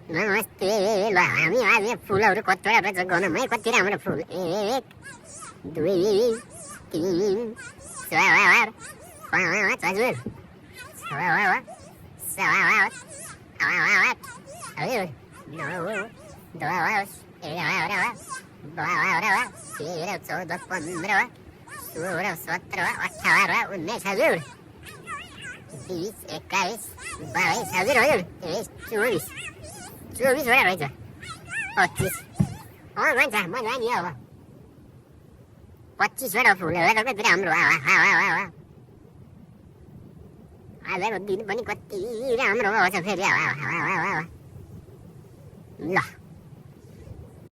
नमस्ते ल हामी आज फुलहरू कतिवटा रहेछ गनौँ है कति राम्रो फुल 1 2 3 4 5 हजुर 6 7 8 हजुर 9 10 11 12 13 14 15 16 17 18 19 हजुर 20 21 22 हजुर हजुर 23 24 वटा रहेछ 25 भन्छ म जाने अब 25 वटा फुलहरू त कति राम्रो आजको दिन पनि कति राम्रो छ फेरि ल